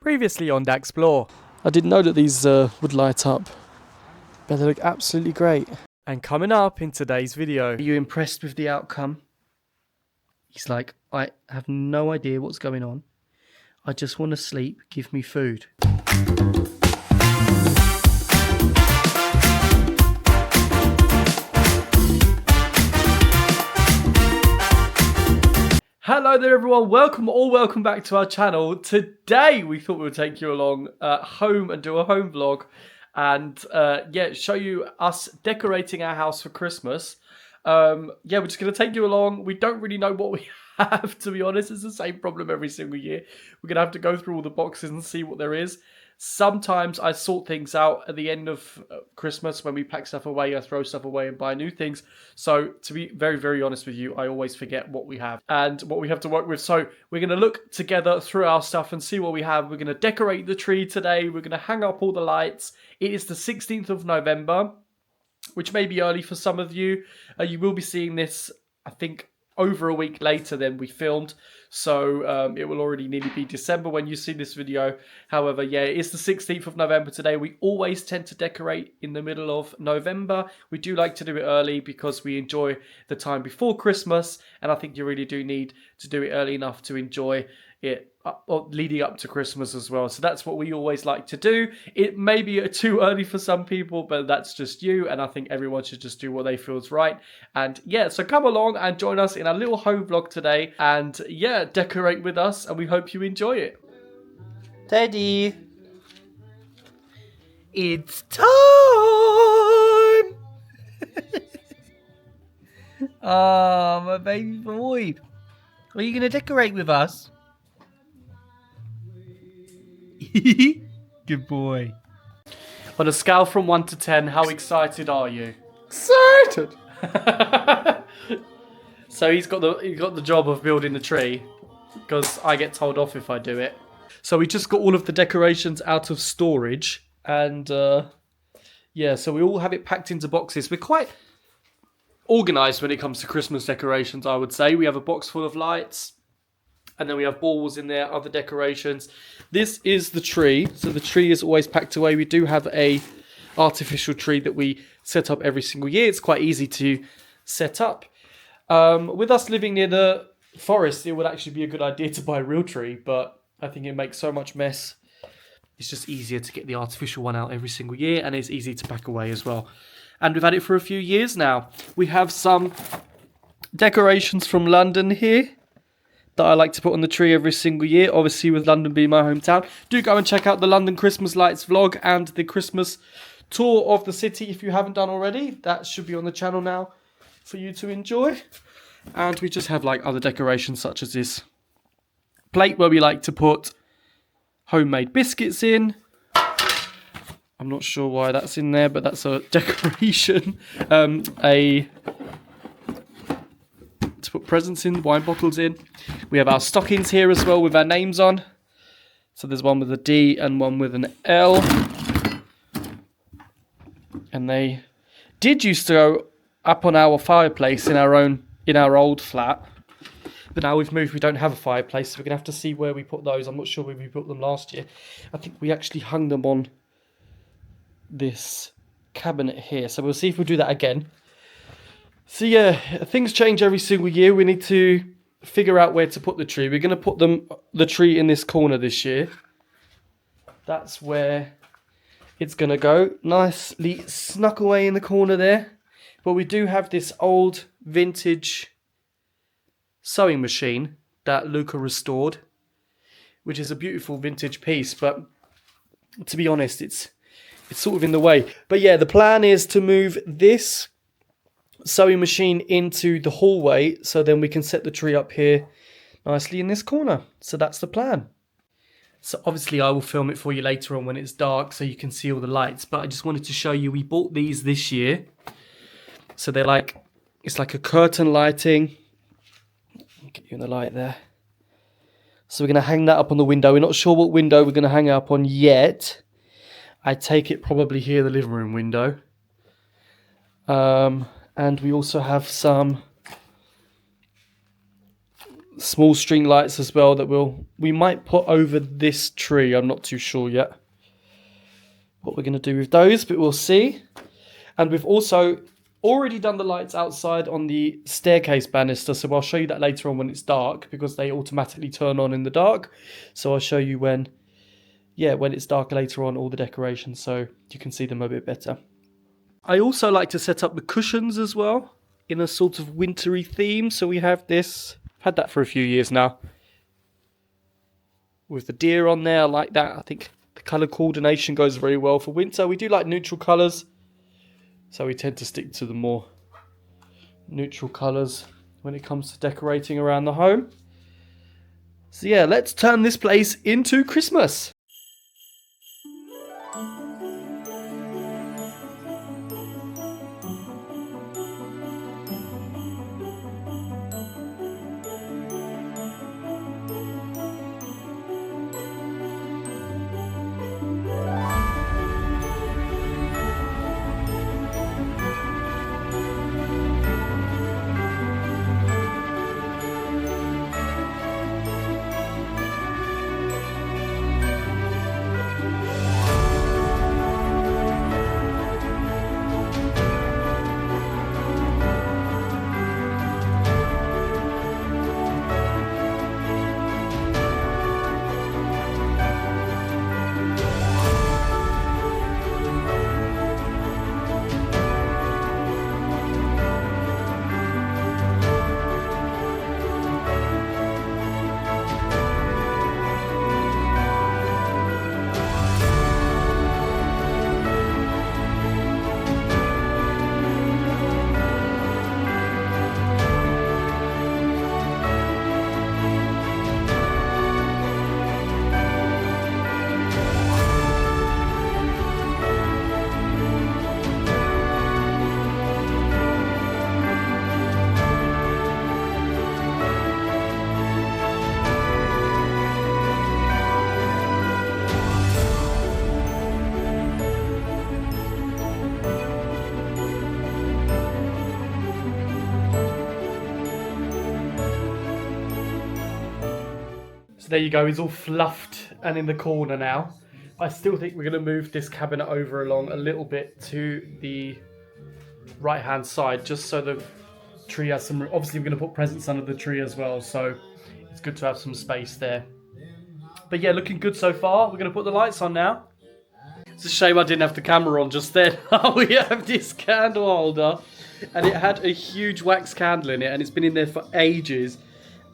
Previously on Explore. I didn't know that these would light up, but they look absolutely great. And coming up in today's video. Are you impressed with the outcome? He's like, I have no idea what's going on. I just want to sleep. Give me food. Hello there everyone, welcome back to our channel. Today we thought we would take you along home and do a home vlog and show you us decorating our house for Christmas. We're just going to take you along. We don't really know what we have, to be honest. It's the same problem every single year. We're going to have to go through all the boxes and see what there is. Sometimes I sort things out at the end of Christmas when we pack stuff away, I throw stuff away and buy new things. So to be very, very honest with you, I always forget what we have and what we have to work with. So we're going to look together through our stuff and see what we have. We're going to decorate the tree today. We're going to hang up all the lights. It is the 16th of November, which may be early for some of you. You will be seeing this, I think, over a week later than we filmed. So it will already nearly be December when you see this video. However, yeah, it's the 16th of November today. We always tend to decorate in the middle of November. We do like to do it early because we enjoy the time before Christmas. And I think you really do need to do it early enough to enjoy it leading up to Christmas as well. So that's what we always like to do. It may be too early for some people, but that's just you. And I think everyone should just do what they feel is right. And yeah, so come along and join us in our little home vlog today. And yeah, decorate with us. And we hope you enjoy it. Teddy! It's time! Oh, my baby boy. Are you going to decorate with us? Good boy. On a scale from 1 to 10, how excited are you? Excited! So he's got the job of building the tree because I get told off if I do it. So we just got all of the decorations out of storage and yeah, so we all have it packed into boxes. We're quite organized when it comes to Christmas decorations, I would say. We have a box full of lights. And then we have balls in there, other decorations. This is the tree. So the tree is always packed away. We do have a artificial tree that we set up every single year. It's quite easy to set up. With us living near the forest, it would actually be a good idea to buy a real tree. But I think it makes so much mess. It's just easier to get the artificial one out every single year. And it's easy to pack away as well. And we've had it for a few years now. We have some decorations from London here that I like to put on the tree every single year, obviously with London being my hometown. Do go and check out the London Christmas Lights vlog and the Christmas tour of the city if you haven't done already. That should be on the channel now for you to enjoy. And we just have like other decorations such as this plate where we like to put homemade biscuits in. I'm not sure why that's in there, but that's a decoration. To put presents in, wine bottles in. We have our stockings here as well with our names on. So there's one with a D and one with an L. And they did used to go up on our fireplace in our old flat. But now we've moved, we don't have a fireplace, so we're gonna have to see where we put those. I'm not sure where we put them last year. I think we actually hung them on this cabinet here. So we'll see if we'll do that again. So yeah, things change every single year. We need to figure out where to put the tree. We're going to put the tree in this corner this year. That's where it's going to go. Nicely snuck away in the corner there. But we do have this old vintage sewing machine that Luca restored, which is a beautiful vintage piece. But to be honest, it's sort of in the way. But yeah, the plan is to move this sewing machine into the hallway so then we can set the tree up here nicely in this corner. So that's the plan. So obviously I will film it for you later on when it's dark so you can see all the lights, but I just wanted to show you we bought these this year. So they're like, it's like a curtain lighting. I'll get you in the light there. So we're going to hang that up on the window. We're not sure what window we're going to hang it up on yet. I take it probably here, the living room window. And we also have some small string lights as well that we might put over this tree. I'm not too sure yet what we're going to do with those, but we'll see. And we've also already done the lights outside on the staircase banister, so I'll show you that later on when it's dark, because they automatically turn on in the dark. So I'll show you when it's dark later on, all the decorations, so you can see them a bit better. I also like to set up the cushions as well in a sort of wintry theme. So we have this, I've had that for a few years now, with the deer on there. I like that. I think the colour coordination goes very well for winter. We do like neutral colours, so we tend to stick to the more neutral colours when it comes to decorating around the home. So yeah, let's turn this place into Christmas. There you go, he's all fluffed and in the corner now. I still think we're going to move this cabinet over along a little bit to the right hand side, just so the tree has some room. Obviously we're going to put presents under the tree as well, so it's good to have some space there. But yeah, looking good so far. We're going to put the lights on now. It's a shame I didn't have the camera on just then. We have this candle holder, and it had a huge wax candle in it, and it's been in there for ages.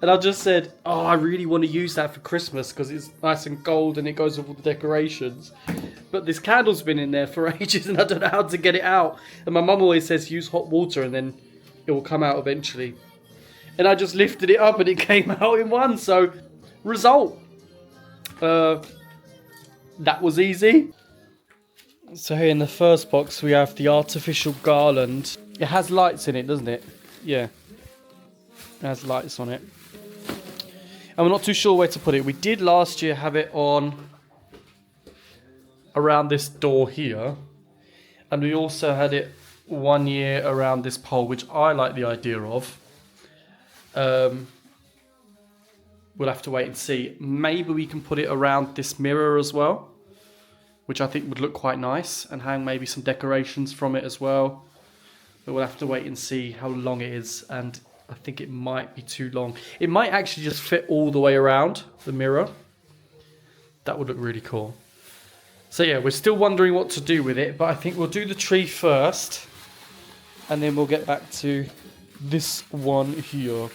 And I just said, oh, I really want to use that for Christmas because it's nice and gold and it goes with all the decorations. But this candle's been in there for ages and I don't know how to get it out. And my mum always says use hot water and then it will come out eventually. And I just lifted it up and it came out in one. So, result. That was easy. So here in the first box we have the artificial garland. It has lights in it, doesn't it? Yeah. It has lights on it. And we're not too sure where to put it. We did last year have it on around this door here. And we also had it one year around this pole, which I like the idea of. We'll have to wait and see. Maybe we can put it around this mirror as well, which I think would look quite nice, and hang maybe some decorations from it as well. But we'll have to wait and see how long it is, and I think it might be too long. It might actually just fit all the way around the mirror. That would look really cool. So yeah, we're still wondering what to do with it, but I think we'll do the tree first, and then we'll get back to this one here.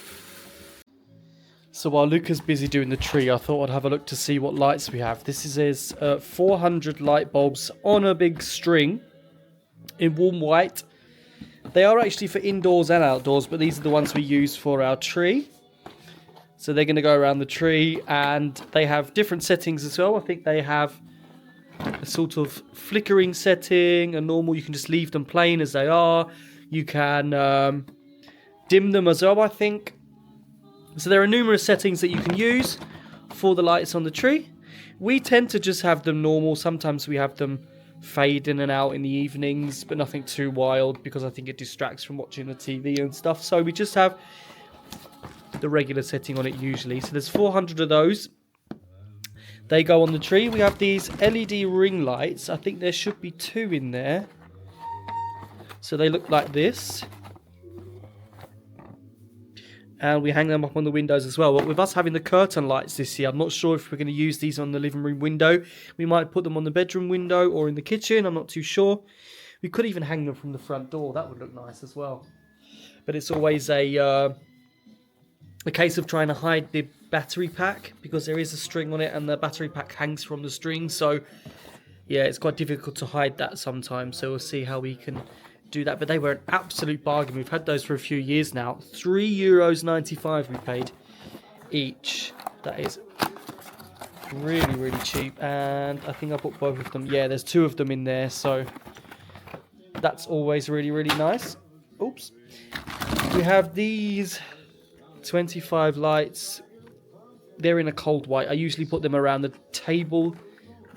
So while Luca's busy doing the tree, I thought I'd have a look to see what lights we have. This is 400 light bulbs on a big string in warm white. They are actually for indoors and outdoors, but these are the ones we use for our tree. So they're going to go around the tree, and they have different settings as well. I think they have a sort of flickering setting, a normal, you can just leave them plain as they are. You can dim them as well, I think. So there are numerous settings that you can use for the lights on the tree. We tend to just have them normal. Sometimes we have them fade in and out in the evenings, but nothing too wild because I think it distracts from watching the TV and stuff. So we just have the regular setting on it usually. So there's 400 of those. They go on the tree. We have these LED ring lights. I think there should be 2 in there. So they look like this. And we hang them up on the windows as well. But with us having the curtain lights this year, I'm not sure if we're going to use these on the living room window. We might put them on the bedroom window or in the kitchen. I'm not too sure. We could even hang them from the front door. That would look nice as well. But it's always a case of trying to hide the battery pack, because there is a string on it and the battery pack hangs from the string. So yeah, it's quite difficult to hide that sometimes. So we'll see how we can do that. But they were an absolute bargain. We've had those for a few years now. €3.95 we paid each. That is really, really cheap. And I think I bought both of them. Yeah, there's 2 of them in there. So that's always really, really nice. Oops. We have these 25 lights. They're in a cold white. I usually put them around the table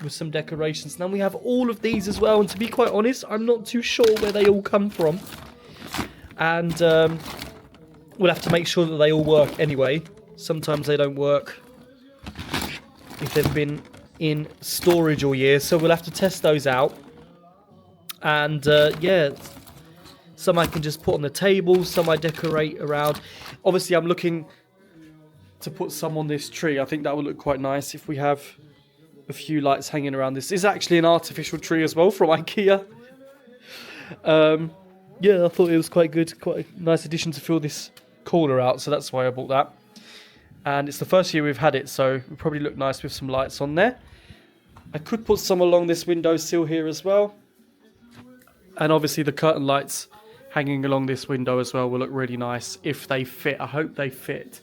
with some decorations. Now we have all of these as well, and to be quite honest, I'm not too sure where they all come from. And we'll have to make sure that they all work anyway. Sometimes they don't work if they've been in storage all year, so we'll have to test those out. And yeah, some I can just put on the table, some I decorate around. Obviously I'm looking to put some on this tree. I think that would look quite nice if we have a few lights hanging around. This is actually an artificial tree as well from IKEA. Yeah, I thought it was quite good, quite a nice addition to fill this corner out, so that's why I bought that. And it's the first year we've had it, so it would probably look nice with some lights on there. I could put some along this windowsill here as well. And obviously the curtain lights hanging along this window as well will look really nice if they fit. I hope they fit.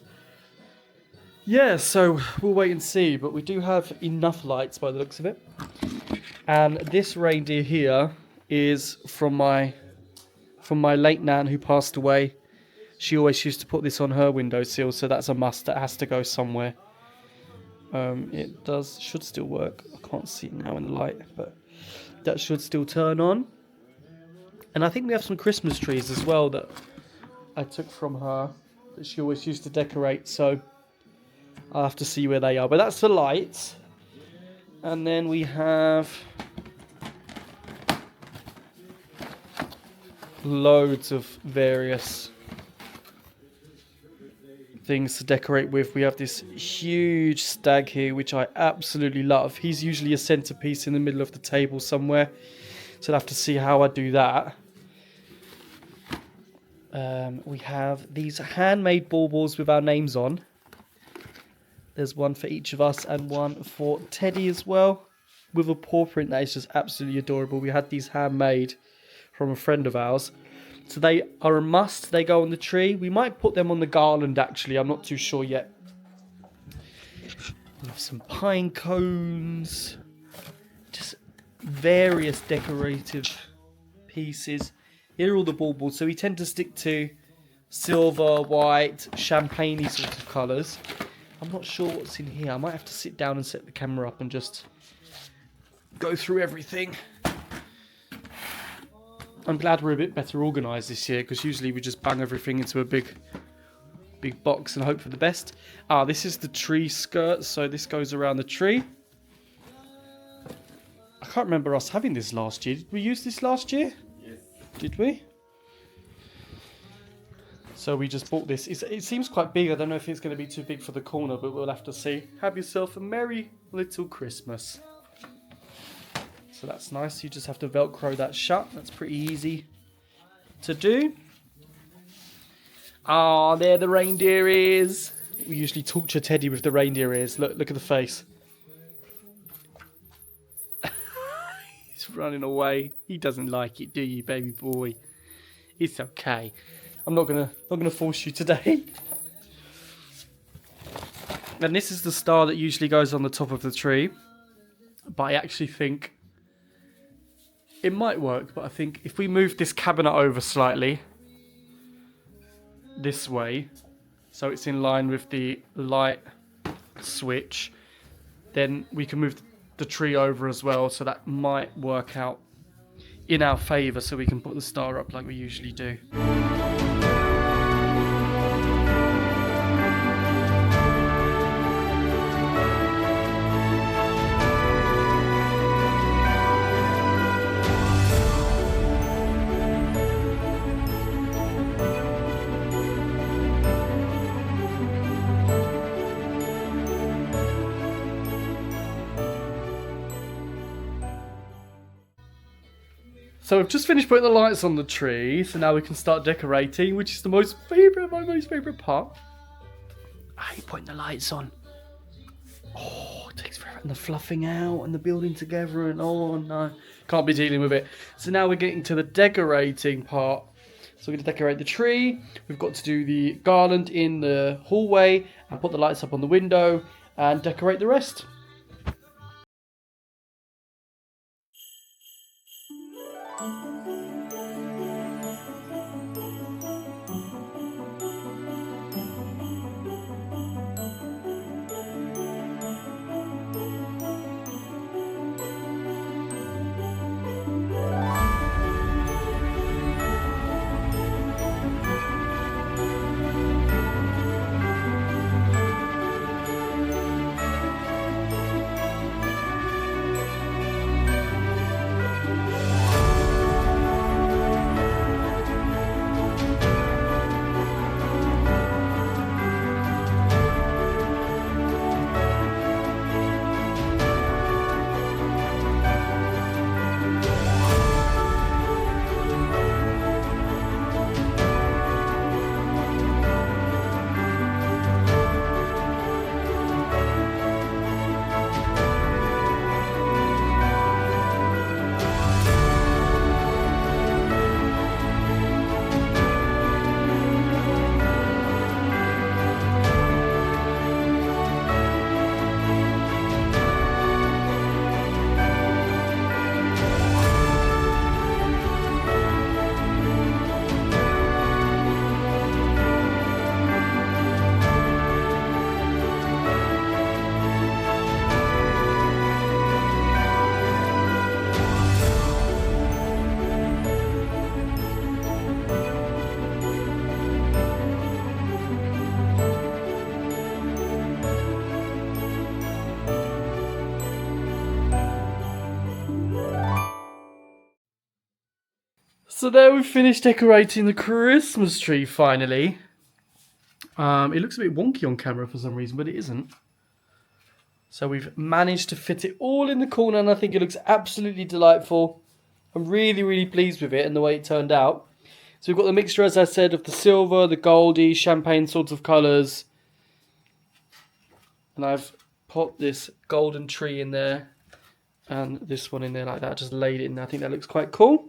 Yeah, so we'll wait and see, but we do have enough lights by the looks of it. And this reindeer here is from my late nan who passed away. She always used to put this on her windowsill, so that's a must. That has to go somewhere. It should still work. I can't see it now in the light, but that should still turn on. And I think we have some Christmas trees as well that I took from her that she always used to decorate, so I'll have to see where they are. But that's the lights. And then we have loads of various things to decorate with. We have this huge stag here, which I absolutely love. He's usually a centerpiece in the middle of the table somewhere, so I'll have to see how I do that. We have these handmade baubles with our names on. There's one for each of us and one for Teddy as well, with a paw print that is just absolutely adorable. We had these handmade from a friend of ours. So they are a must. They go on the tree. We might put them on the garland, actually. I'm not too sure yet. We have some pine cones. Just various decorative pieces. Here are all the baubles. So we tend to stick to silver, white, champagne-y sort of colours. I'm not sure what's in here. I might have to sit down and set the camera up and just go through everything. I'm glad we're a bit better organised this year, because usually we just bang everything into a big box and hope for the best. This is the tree skirt, so this goes around the tree. I can't remember us having this last year. Did we use this last year? Yes. Did we? So we just bought this. It seems quite big. I don't know if it's going to be too big for the corner, but we'll have to see. Have yourself a merry little Christmas. So that's nice. You just have to Velcro that shut. That's pretty easy to do. There the reindeer is. We usually torture Teddy with the reindeer ears. Look at the face. He's running away. He doesn't like it, do you, baby boy? It's okay. I'm not gonna force you today. And this is the star that usually goes on the top of the tree. But I actually think it might work, but I think if we move this cabinet over slightly this way, so it's in line with the light switch, then we can move the tree over as well, so that might work out in our favour, so we can put the star up like we usually do. So we've just finished putting the lights on the tree, so now we can start decorating, which is my most favourite part. I hate putting the lights on. Oh, it takes forever. And the fluffing out and the building together and oh no. Can't be dealing with it. So now we're getting to the decorating part. So we're going to decorate the tree. We've got to do the garland in the hallway and put the lights up on the window and decorate the rest. So there we've finished decorating the Christmas tree finally. It looks a bit wonky on camera for some reason, but it isn't. So we've managed to fit it all in the corner and I think it looks absolutely delightful. I'm really pleased with it and the way it turned out. So we've got the mixture, as I said, of the silver, the goldy, champagne sorts of colours. And I've put this golden tree in there and this one in there like that. Just laid it in there. I think that looks quite cool.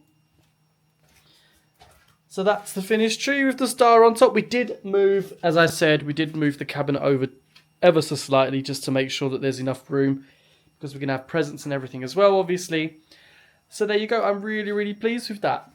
So that's the finished tree with the star on top. We did move, as I said, we did move the cabinet over ever so slightly just to make sure that there's enough room because we're going to have presents and everything as well, obviously. So there you go. I'm really pleased with that.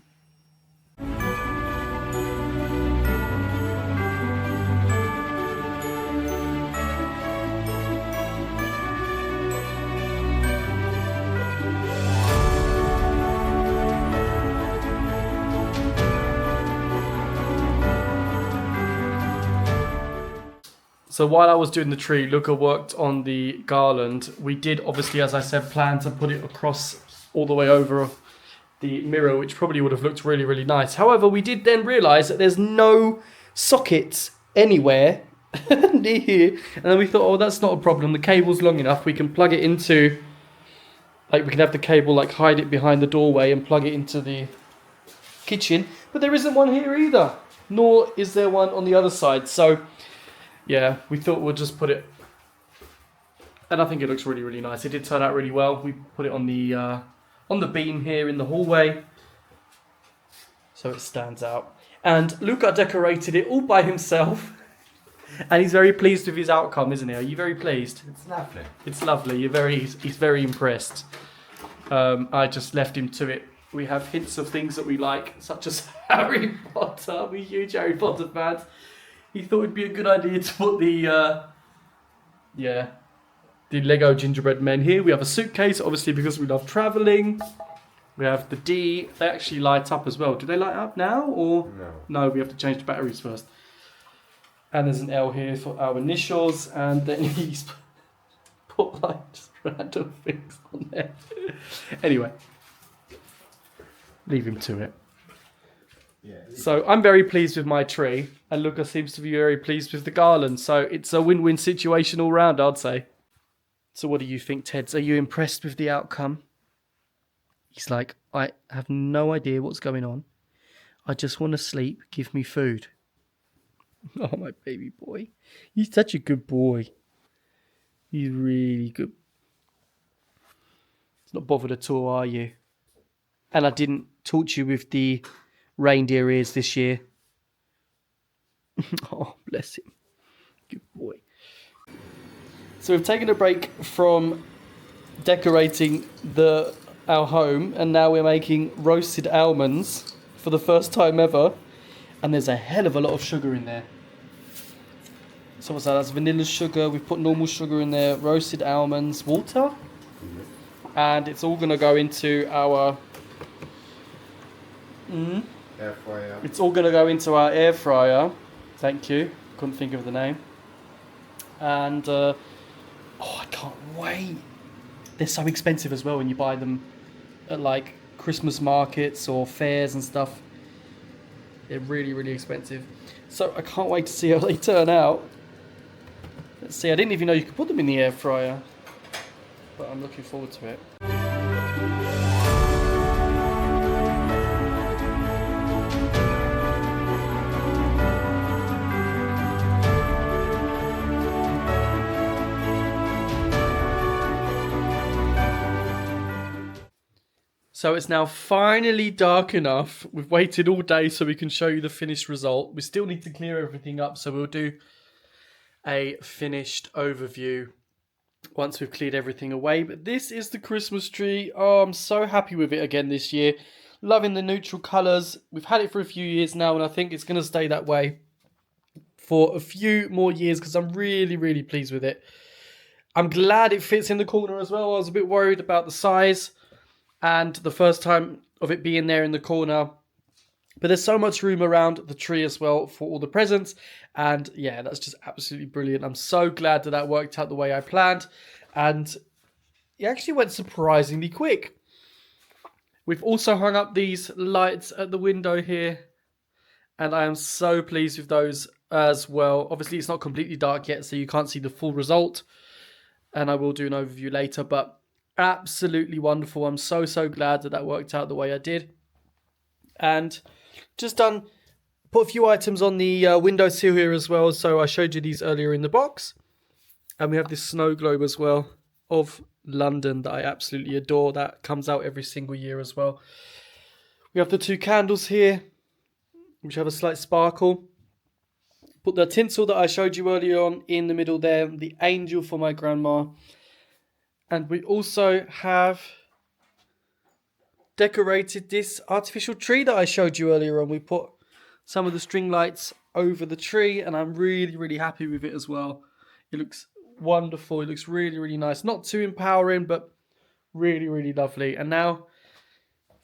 So while I was doing the tree, Luca worked on the garland. We did, obviously, as I said, plan to put it across all the way over the mirror, which probably would have looked really nice. However, we did then realise that there's no sockets anywhere near here. And then we thought, oh, that's not a problem. The cable's long enough. We can plug it into, like we can have the cable, like hide it behind the doorway and plug it into the kitchen. But there isn't one here either. Nor is there one on the other side. So yeah, we thought we'll just put it, and I think it looks really nice. It did turn out really well. We put it on the beam here in the hallway, so it stands out. And Luca decorated it all by himself, and he's very pleased with his outcome, isn't he? Are you very pleased? It's lovely. It's lovely. He's very impressed. I just left him to it. We have hints of things that we like, such as Harry Potter. We're huge Harry Potter fans. He thought it'd be a good idea to put the Lego gingerbread men here. We have a suitcase, obviously, because we love travelling. We have the D. They actually light up as well. Do they light up now or no? We have to change the batteries first. And there's an L here for our initials, and then he's put like just random things on there. Anyway, leave him to it. Yeah. So I'm very pleased with my tree, and Luca seems to be very pleased with the garland. So it's a win-win situation all round, I'd say. So what do you think, Teds? Are you impressed with the outcome? He's like, I have no idea what's going on. I just want to sleep. Give me food. Oh, my baby boy. He's such a good boy. He's really good. It's not bothered at all, are you? And I didn't torture you with the reindeer ears this year. Oh, bless him. Good boy. So we've taken a break from decorating our home, and now we're making roasted almonds for the first time ever. And there's a hell of a lot of sugar in there. So what's that? That's vanilla sugar. We've put normal sugar in there, roasted almonds, water. And it's all going to go into our... Air fryer. It's all going to go into our air fryer. Thank you. Couldn't think of the name. And, I can't wait. They're so expensive as well when you buy them at, like, Christmas markets or fairs and stuff. They're really, really expensive. So I can't wait to see how they turn out. Let's see, I didn't even know you could put them in the air fryer. But I'm looking forward to it. So it's now finally dark enough. We've waited all day so we can show you the finished result. We still need to clear everything up, so we'll do a finished overview once we've cleared everything away. But this is the Christmas tree. Oh, I'm so happy with it again this year. Loving the neutral colours. We've had it for a few years now, and I think it's going to stay that way for a few more years because I'm really, really pleased with it. I'm glad it fits in the corner as well. I was a bit worried about the size and the first time of it being there in the corner. But there's so much room around the tree as well for all the presents. And yeah, that's just absolutely brilliant. I'm so glad that that worked out the way I planned. And it actually went surprisingly quick. We've also hung up these lights at the window here. And I am so pleased with those as well. Obviously, it's not completely dark yet, so you can't see the full result. And I will do an overview later, but absolutely wonderful. I'm so, so glad that that worked out the way I did. And just put a few items on the windowsill here as well. So I showed you these earlier in the box. And we have this snow globe as well of London that I absolutely adore. That comes out every single year as well. We have the two candles here, which have a slight sparkle. Put the tinsel that I showed you earlier on in the middle there. The angel for my grandma. And we also have decorated this artificial tree that I showed you earlier on. We put some of the string lights over the tree, and I'm really, really happy with it as well. It looks wonderful. It looks really, really nice. Not too empowering, but really, really lovely. And now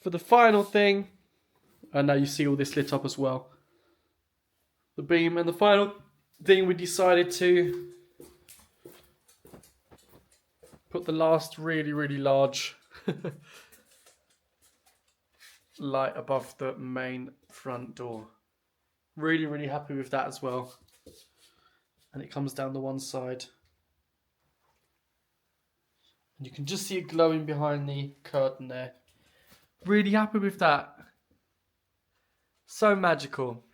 for the final thing, and now you see all this lit up as well. The beam. And the final thing, we decided to put the last really, really large light above the main front door. Really, really happy with that as well. And it comes down the one side. And you can just see it glowing behind the curtain there. Really happy with that. So magical.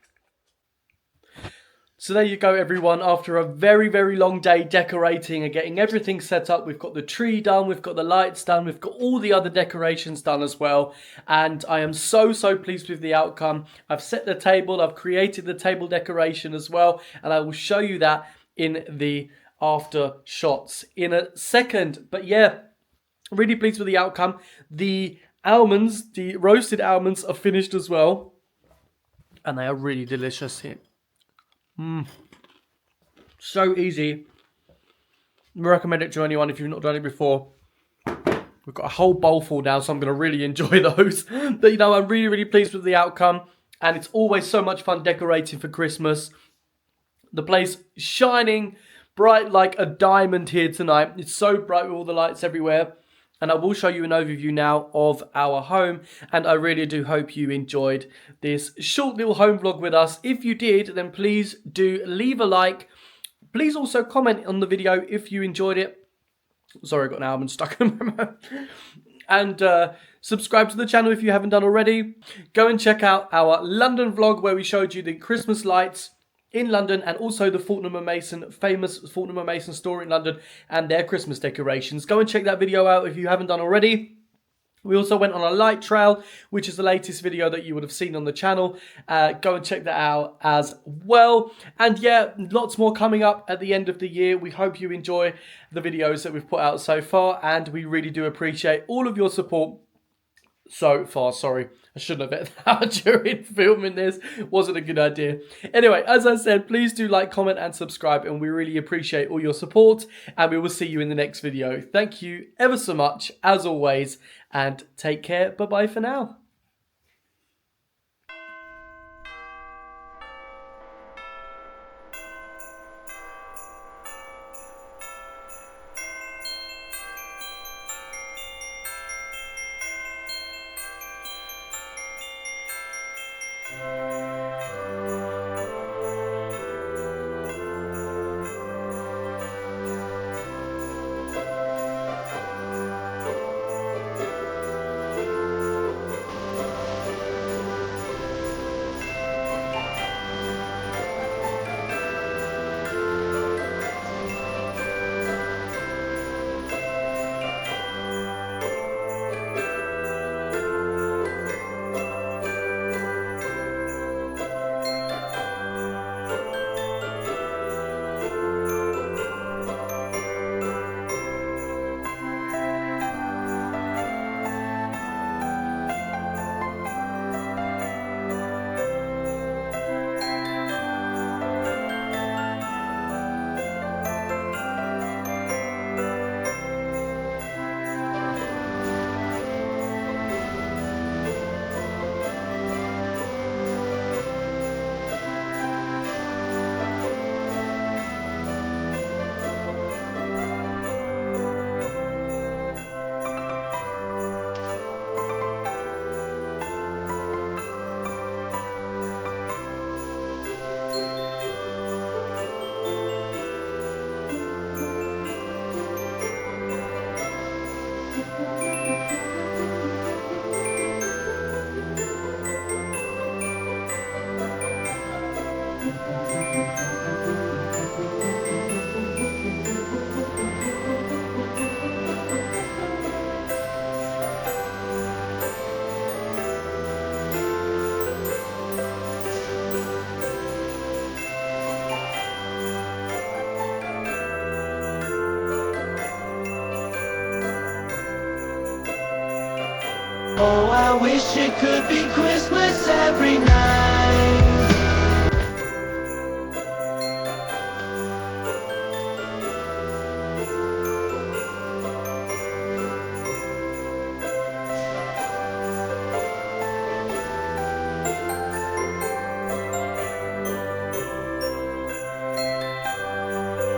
So there you go, everyone. After a very, very long day decorating and getting everything set up, we've got the tree done, we've got the lights done, we've got all the other decorations done as well. And I am so, so pleased with the outcome. I've set the table, I've created the table decoration as well, and I will show you that in the after shots in a second. But yeah, really pleased with the outcome. The almonds, the roasted almonds, are finished as well. And they are really delicious here. So easy. Recommend it to anyone if you've not done it before. We've got a whole bowl full now, so I'm going to really enjoy those. But you know, I'm really, really pleased with the outcome. And it's always so much fun decorating for Christmas. The place shining bright like a diamond here tonight. It's so bright with all the lights everywhere. And I will show you an overview now of our home. And I really do hope you enjoyed this short little home vlog with us. If you did, then please do leave a like. Please also comment on the video if you enjoyed it. Sorry, I got an almond stuck in my mouth. And subscribe to the channel if you haven't done already. Go and check out our London vlog where we showed you the Christmas lights in London, and also the famous Fortnum & Mason store in London and their Christmas decorations. Go and check that video out if you haven't done already. We also went on a light trail, which is the latest video that you would have seen on the channel. Go and check that out as well. And yeah, lots more coming up at the end of the year. We hope you enjoy the videos that we've put out so far, and we really do appreciate all of your support so far. Sorry, I shouldn't have hit that during filming this. Wasn't a good idea. Anyway, as I said, please do like, comment and subscribe, and we really appreciate all your support, and we will see you in the next video. Thank you ever so much as always, and take care. Bye bye for now. Oh, I wish it could be Christmas every night.